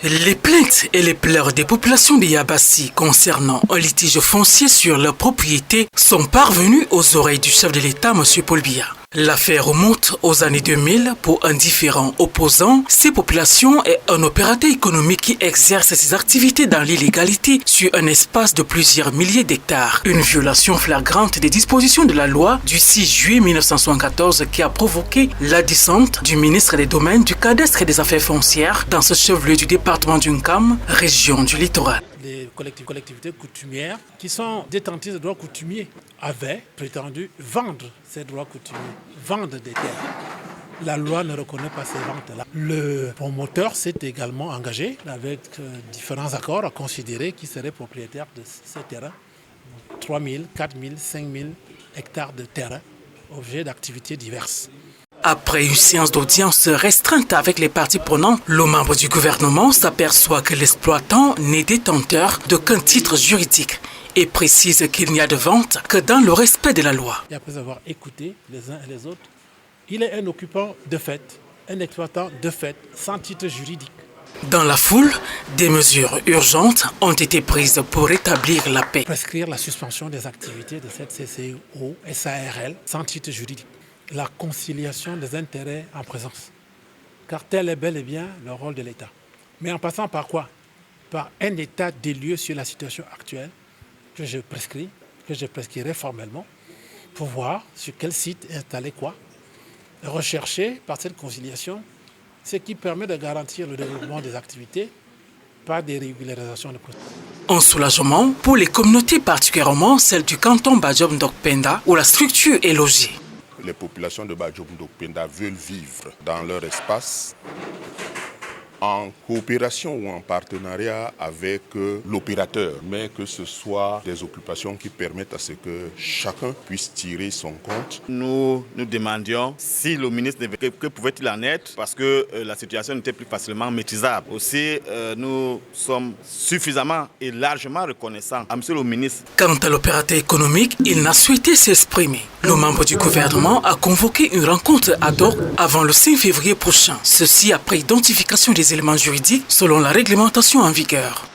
Les plaintes et les pleurs des populations de Yabassi concernant un litige foncier sur leur propriété sont parvenues aux oreilles du chef de l'État, M. Paul Biya. L'affaire remonte aux années 2000 pour un différent opposant. Ces populations est un opérateur économique qui exerce ses activités dans l'illégalité sur un espace de plusieurs milliers d'hectares. Une violation flagrante des dispositions de la loi du 6 juillet 1974 qui a provoqué la descente du ministre des Domaines, du Cadastre et des Affaires foncières dans ce chef-lieu du département d'Unkam, région du littoral. Les collectivités coutumières qui sont détentrices de droits coutumiers avaient prétendu vendre ces droits coutumiers, vendre des terres. La loi ne reconnaît pas ces ventes-là. Le promoteur s'est également engagé avec différents accords à considérer qu'il serait propriétaire de ces terrains. 3 000, 4 000, 5 000 hectares de terrain, objets d'activités diverses. Après une séance d'audience restreinte avec les parties prenantes, le membre du gouvernement s'aperçoit que l'exploitant n'est détenteur d'aucun titre juridique et précise qu'il n'y a de vente que dans le respect de la loi. Et après avoir écouté les uns et les autres, il est un occupant de fait, un exploitant de fait, sans titre juridique. Dans la foule, des mesures urgentes ont été prises pour rétablir la paix. Prescrire la suspension des activités de cette CCO, SARL, sans titre juridique. La conciliation des intérêts en présence. Car tel est bel et bien le rôle de l'État. Mais en passant par quoi? Par un état des lieux sur la situation actuelle que je prescrirai formellement pour voir sur quel site installer quoi. Rechercher par cette conciliation ce qui permet de garantir le développement des activités par des régularisations de procédures. Un soulagement pour les communautés, particulièrement celles du canton Badjoum-Ndokpenda où la structure est logée. Les populations de Badjoum-Ndokpenda veulent vivre dans leur espace en coopération ou en partenariat avec l'opérateur, mais que ce soit des occupations qui permettent à ce que chacun puisse tirer son compte. Nous demandions si le ministre, que pouvait-il en être, parce que la situation n'était plus facilement maîtrisable. Aussi, nous sommes suffisamment et largement reconnaissants à monsieur le ministre. Quant à l'opérateur économique, il n'a souhaité s'exprimer. Le membre du gouvernement a convoqué une rencontre ad hoc avant le 5 février prochain. Ceci après identification des éléments juridiques selon la réglementation en vigueur.